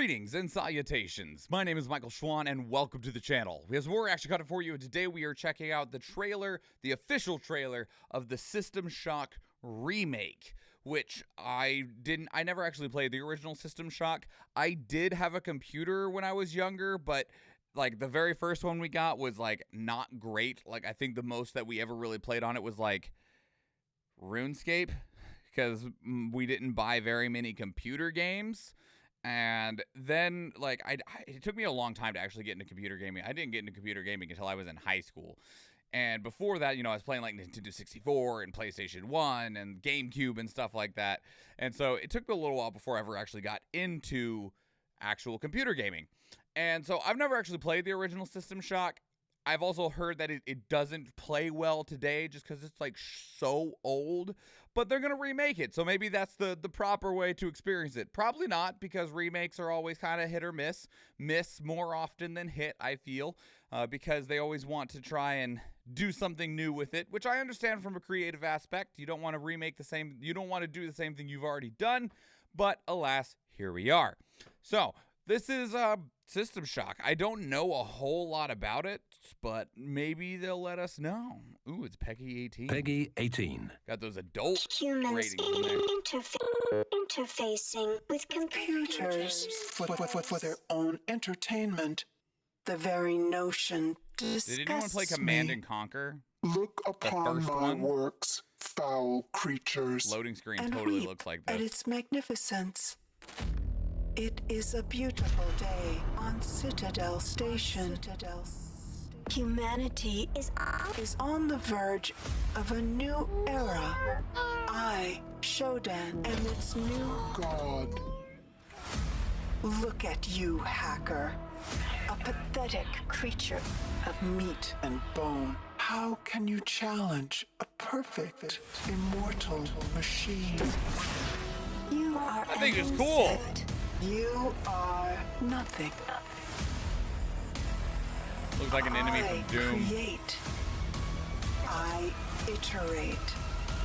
Greetings and salutations. My name is Michael Schwahn and welcome to the channel. We have some more action content for you, and today we are checking out the trailer, the official trailer of the System Shock remake, which I never actually played the original System Shock. I did have a computer when I was younger, but like the very first one we got was like not great. Like I think the most that we ever really played on it was like RuneScape, because we didn't buy very many computer games. And then, like, it took me a long time to actually get into computer gaming. I didn't get into computer gaming until I was in high school. And before that, you know, I was playing, like, Nintendo 64 and PlayStation 1 and GameCube and stuff like that. And so it took me a little while before I ever actually got into actual computer gaming. And so I've never actually played the original System Shock. I've also heard that it doesn't play well today just because it's, like, so old. But they're going to remake it, so maybe that's the proper way to experience it. Probably not, because remakes are always kind of hit or miss. Miss more often than hit, I feel, because they always want to try and do something new with it, which I understand from a creative aspect. You don't want to remake the same, you don't want to do the same thing you've already done, but alas, here we are. So, this is System Shock. I don't know a whole lot about it, but maybe they'll let us know. Ooh, it's Peggy 18. Peggy 18. Got those adult Humans ratings in there. interfacing with computers for their own entertainment. The very notion disgusts Did anyone play Command me. and Conquer? Look upon first my one? works, foul creatures, Loading screen and totally weep looks like at this. its magnificence. It is a beautiful day on Citadel Station. humanity is On the verge of a new era. I, Shodan, am its new god. Look at you, hacker. A pathetic creature of meat and bone. How can you challenge a perfect, immortal machine? you are I think an it's cool. insect. You are nothing. Looks like an enemy I from Doom. create. I iterate.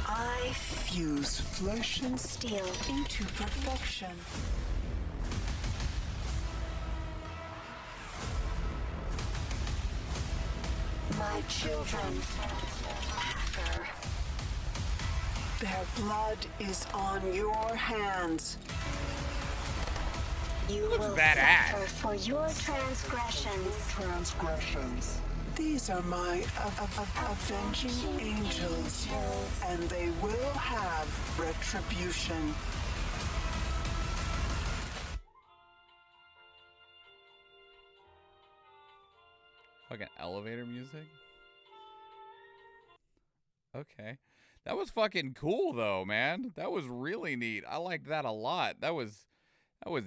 I fuse flesh and Steel. into perfection. My children. Hacker. Their blood is on your hands. You Looks will badass. suffer for your transgressions. These are my avenging angels, and they will have retribution. Fucking elevator music. Okay. That was fucking cool though, man. That was really neat. I liked that a lot. That was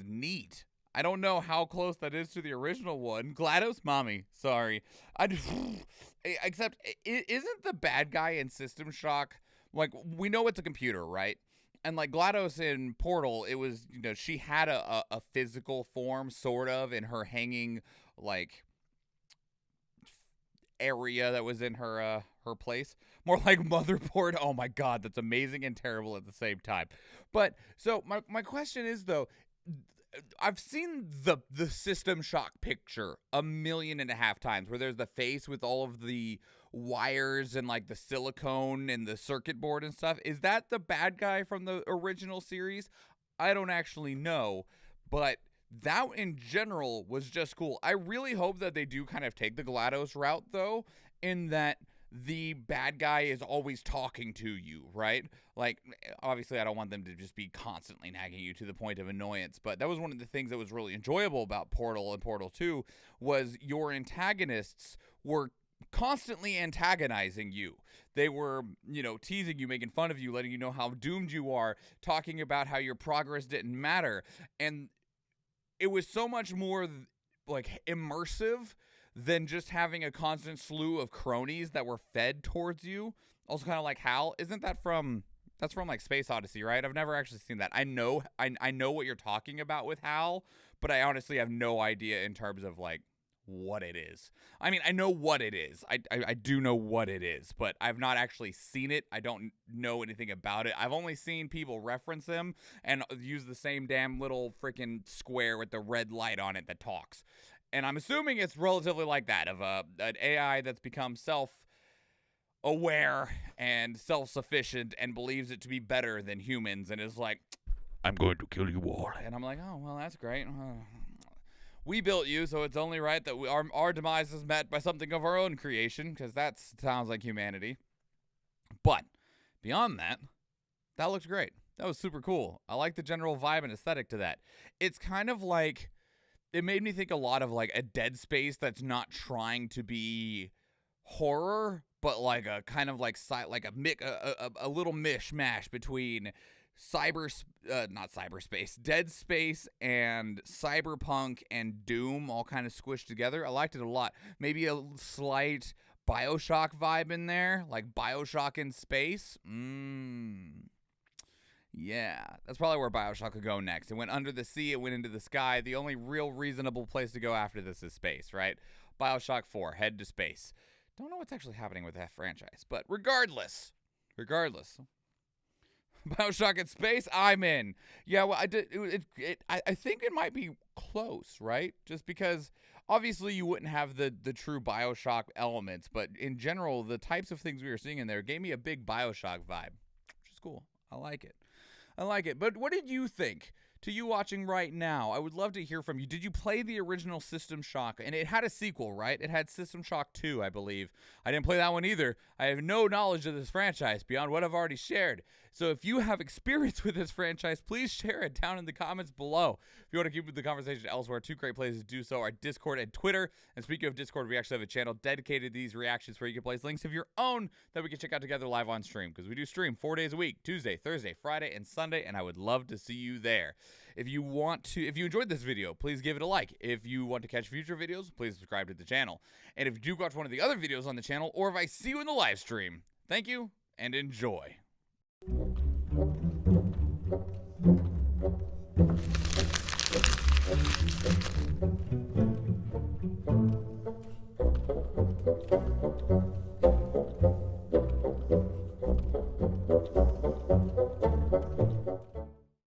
neat. I don't know how close that is to the original one. GLaDOS, mommy. Sorry. Except, isn't the bad guy in System Shock, like, we know it's a computer, right? And like GLaDOS in Portal, it was, you know, she had a physical form, sort of, in her hanging, like, area that was in her place. More like motherboard. Oh my god, that's amazing and terrible at the same time. But so my question is though, I've seen the System Shock picture 1.5 million times, where there's the face with all of the wires and like the silicone and the circuit board and stuff. Is that the bad guy from the original series? I don't actually know, but that in general was just cool. I really hope that they do kind of take the GLaDOS route though, in that the bad guy is always talking to you, right? Like, obviously I don't want them to just be constantly nagging you to the point of annoyance, but that was one of the things that was really enjoyable about Portal and Portal 2, was your antagonists were constantly antagonizing you. They were, you know, teasing you, making fun of you, letting you know how doomed you are, talking about how your progress didn't matter, and it was so much more like immersive than just having a constant slew of cronies that were fed towards you. Also kind of like HAL. Isn't that from, that's from like Space Odyssey, right? I've never actually seen that. I know what you're talking about with HAL, but I honestly have no idea in terms of like what it is. I mean, I know what it is. I do know what it is, but I've not actually seen it. I don't know anything about it. I've only seen people reference him and use the same damn little freaking square with the red light on it that talks. And I'm assuming it's relatively like that, of an AI that's become self-aware and self-sufficient and believes it to be better than humans and is like, I'm going to kill you all. And I'm like, oh, well, that's great. We built you, so it's only right that our demise is met by something of our own creation, because that sounds like humanity. But beyond that, that looked great. That was super cool. I like the general vibe and aesthetic to that. It's kind of like, it made me think a lot of like a Dead Space that's not trying to be horror, but like a kind of like a little mishmash between Dead Space and Cyberpunk and Doom all kind of squished together. I liked it a lot. Maybe a slight BioShock vibe in there, like BioShock in space. Yeah, that's probably where BioShock could go next. It went under the sea, it went into the sky. The only real reasonable place to go after this is space, right? BioShock 4, head to space. Don't know what's actually happening with that franchise, but regardless. BioShock in space, I'm in. Yeah, well, I think it might be close, right? Just because obviously you wouldn't have the true BioShock elements, but in general, the types of things we were seeing in there gave me a big BioShock vibe, which is cool. I like it. But what did you think? To you watching right now, I would love to hear from you. Did you play the original System Shock? And it had a sequel, right? It had System Shock 2, I believe. I didn't play that one either. I have no knowledge of this franchise beyond what I've already shared. So if you have experience with this franchise, please share it down in the comments below. If you want to keep the conversation elsewhere, two great places to do so are Discord and Twitter. And speaking of Discord, we actually have a channel dedicated to these reactions where you can place links of your own that we can check out together live on stream. Because we do stream 4 days a week, Tuesday, Thursday, Friday, and Sunday. And I would love to see you there. If you enjoyed this video, please give it a like. If you want to catch future videos, please subscribe to the channel. And if you do watch one of the other videos on the channel, or if I see you in the live stream, thank you and enjoy.